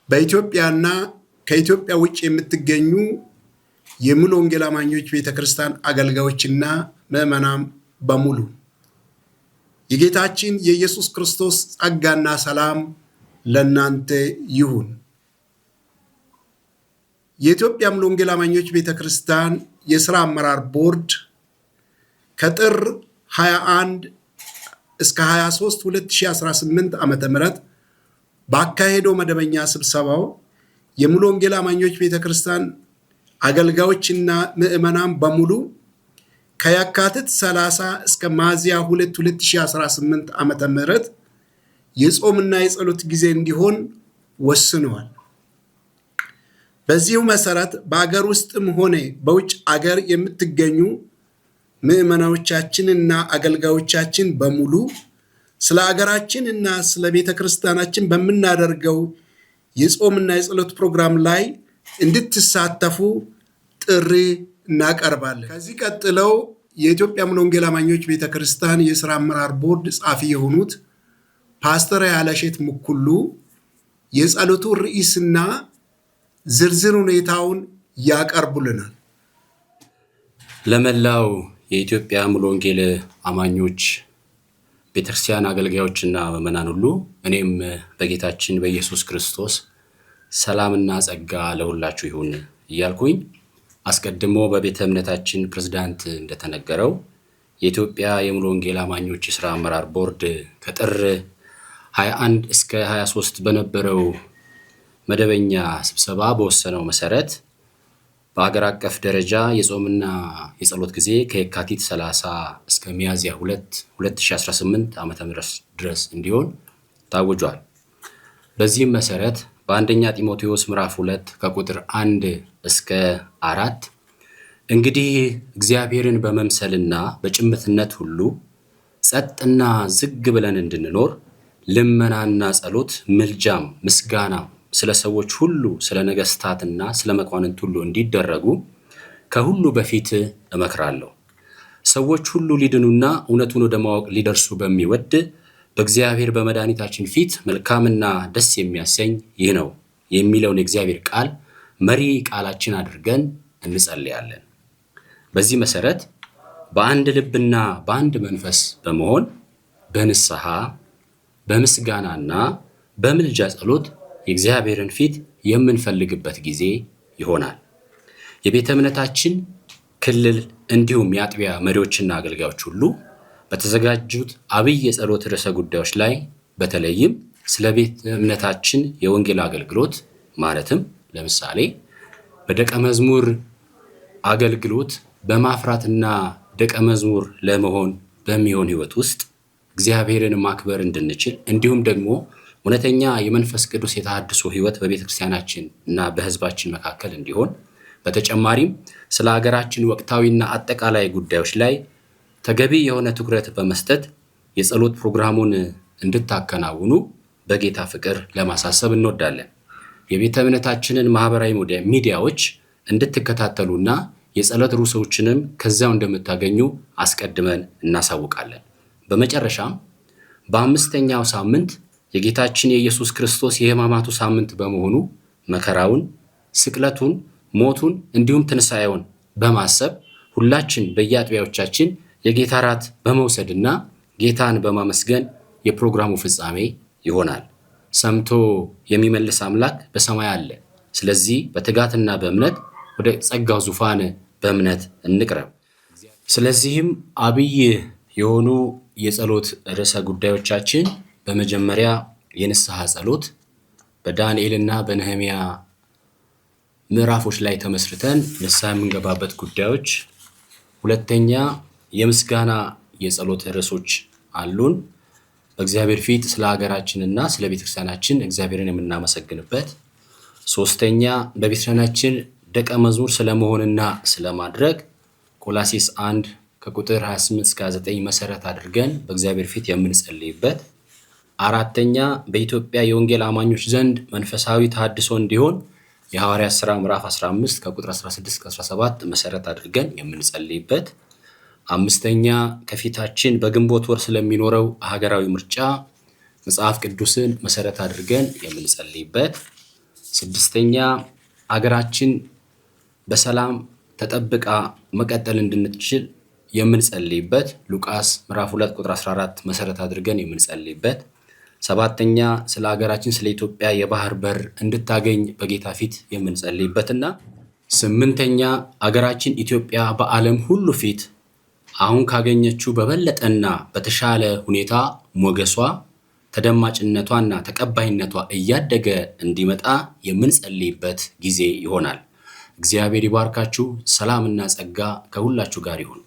በኢትዮጵያና ከኢትዮጵያ ውጭ የምትገኙ የሙሉ ወንጌል አማኞች ቤተክርስቲያን አገልጋዮችና ምዕመናን በሙሉ የጌታችን የኢየሱስ ክርስቶስ ጸጋና ሰላም ለእናንተ ይሁን። የኢትዮጵያ ሙሉ ወንጌል አማኞች ቤተክርስቲያን የሥራ አመራር ቦርድ ከጥር 21 እስከ 23 2018 ዓ.ም ባካሄደው መደበኛ ስብሰባው የሙሉ ወንጌል አማኞች ቤተክርስቲያን አገልጋዮችና ምዕመናን በሙሉ ከየካቲት 30 እስከ ሚያዝያ 2 2018 ዓ.ም የጾምና የጸሎት ጊዜ እንዲሆን ወስነዋል። በዚሁ መሰረት በአገር ውስጥም ሆነ በውጭ አገር የምትገኙ ምዕመናኖቻችንና አገልጋዮቻችን በሙሉ ስለ አገራችንና ስለ ቤተክርስቲያናችን በምናደርገው የጾምና የጸሎት ፕሮግራም ላይ እንድትሳተፉ ጥሪ እናቀርባለን። ከዚህ ቀጥለው የኢትዮጵያ ሙሉ ወንጌል አማኞች ቤተክርስቲያን የሥራ አመራር ቦርድ ጻፊ የሆኑት ፓስተር ያለሸት ሙኩሉ የጸሎቱ ርዕስና ዝርዝር ሁኔታውን ያቀርቡልናል። ለመላው የኢትዮጵያ ሙሉ ወንጌል አማኞች ቤተክርስቲያን አገልጋዮችና ምዕመናን ሁሉ እኔም በጌታችን በኢየሱስ ክርስቶስ ሰላምና ጸጋ ለሁላችሁ ይሁን እያልኩኝ አስቀድሞ በቤተ እምነታችን ፕሬዝዳንት እንደተነገረው የኢትዮጵያ የሙሉ ወንጌል አማኞች የሥራ አመራር ቦርድ ከጥር 21 እስከ 23 በነበረው መደበኛ ስብሰባ በወሰነው መሰረት በአገር አቀፍ ደረጃ የጾምና የጸሎት ጊዜ ከየካቲት 30 እስከ ሚያዝያ 2 2018 ዓ.ም ድረስ እንዲሆን ታውጇል። በዚህም መሰረት በአንደኛ ጢሞቴዎስ ምዕራፍ 2 ከቁጥር 1 እስከ 4 እንግዲህ እግዚአብሔርን በመምሰልና በጭምትነት ሁሉ ጸጥና ዝግ ብለን እንድንኖር ልመናና ጸሎት፣ ምልጃም፣ ምስጋናም ስለ ሰዎች ሁሉ ስለ ነገስታትና ስለ መኳንንት ሁሉ እንዲደረጉ ከሁሉ በፊት እመክራለሁ። ሰዎች ሁሉ ሊድኑና እውነቱን ወደ ማወቅ ሊደርሱ በሚወድ በእግዚአብሔር በመድኃኒታችን ፊት መልካምና ደስ የሚያሰኝ ይህ ነው የሚለውን የእግዚአብሔር ቃል መሪ ቃላችን አድርገን እንጸልያለን። በዚህ መሰረት በአንድ ልብና በአንድ መንፈስ በመሆን በንስሐ በምስጋናና በምልጃ ጸሎት የእግዚአብሔርን ፊት የምንፈልግበት ጊዜ ይሆናል። የቤተ እምነታችን ክልል እንዲሁም የአጥቢያ መሪዎችና አገልጋዮች ሁሉ በተዘጋጁት አብይ የጸሎት ርዕሰ ጉዳዮች ላይ በተለይም ስለ ቤተ እምነታችን የወንጌል አገልግሎት ማለትም ለምሳሌ በደቀ መዝሙር አገልግሎት በማፍራትና ደቀ መዝሙር ለመሆን በሚሆን ህይወት ውስጥ እግዚአብሔርን ማክበር እንድንችል እንዲሁም ደግሞ እውነተኛ የመንፈስ ቅዱስ የተሐድሶ ህይወት በቤተክርስቲያናችን እና በህዝባችን መካከል እንዲሆን በተጨማሪም ስለ ሀገራችን ወቅታዊና አጠቃላይ ጉዳዮች ላይ ተገቢ የሆነ ትኩረት በመስጠት የጸሎት ፕሮግራሙን እንድታከናውኑ በጌታ ፍቅር ለማሳሰብ እንወዳለን። የቤተ እምነታችንን ማህበራዊ ሚዲያዎች እንድትከታተሉና የጸሎት ርዕሶችንም ከዛው እንደምታገኙ አስቀድመን እናሳውቃለን። በመጨረሻም በአምስተኛው ሳምንት የጌታችን የኢየሱስ ክርስቶስ የሕማማቱ ሳምንት በመሆኑ መከራውን፣ ስቅለቱን፣ ሞቱን እንዲሁም ትንሣኤውን በማሰብ ሁላችን በየአጥቢያዎቻችን የጌታ ራት በመውሰድና ጌታን በማመስገን የፕሮግራሙ ፍጻሜ ይሆናል። ሰምቶ የሚመልስ አምላክ በሰማይ አለ። ስለዚህ በትጋትና በእምነት ወደ ጸጋው ዙፋን በእምነት እንቅረብ። ስለዚህም አብይ የሆኑ የጸሎት ርዕሰ ጉዳዮቻችን በመጀመሪያ የንስሐ ጸሎት በዳንኤልና በነህምያ ምዕራፎች ላይ ተመስርተን ንስሐ የምንገባበት ጉዳዮች፣ ሁለተኛ የምስጋና የጸሎት ርዕሶች አሉን። በእግዚአብሔር ፊት ስለ ሀገራችንና ስለ ቤተክርስቲያናችን እግዚአብሔርን የምናመሰግንበት፣ ሶስተኛ በቤተክርስቲያናችን ደቀ መዝሙር ስለመሆንና ስለማድረግ ቆላስይስ 1 ከቁጥር 28 እስከ 29 መሰረት አድርገን በእግዚአብሔር ፊት የምንጸልይበት፣ አራተኛ በኢትዮጵያ የወንጌል አማኞች ዘንድ መንፈሳዊ ተሐድሶ እንዲሆን የሐዋርያት ሥራ ምዕራፍ 15 ከቁጥር 16 እስከ 17 መሰረት አድርገን የምንጸልይበት፣ አምስተኛ ከፊታችን በግንቦት ወር ስለሚኖረው ሀገራዊ ምርጫ መጽሐፍ ቅዱስን መሰረት አድርገን የምንጸልይበት፣ ስድስተኛ አገራችን በሰላም ተጠብቃ መቀጠል እንድንችል የምንጸልይበት ሉቃስ ምዕራፍ 2 ቁጥር 14 መሰረት አድርገን የምንጸልይበት። ሰባተኛ ስለ ሀገራችን ስለ ኢትዮጵያ የባህር በር እንድታገኝ በጌታ ፊት የምንጸልይበትና ስምንተኛ አገራችን ኢትዮጵያ በዓለም ሁሉ ፊት አሁን ካገኘችው በበለጠና በተሻለ ሁኔታ ሞገሷ፣ ተደማጭነቷና ተቀባይነቷ እያደገ እንዲመጣ የምንጸልይበት ጊዜ ይሆናል። እግዚአብሔር ይባርካችሁ። ሰላምና ጸጋ ከሁላችሁ ጋር ይሁን።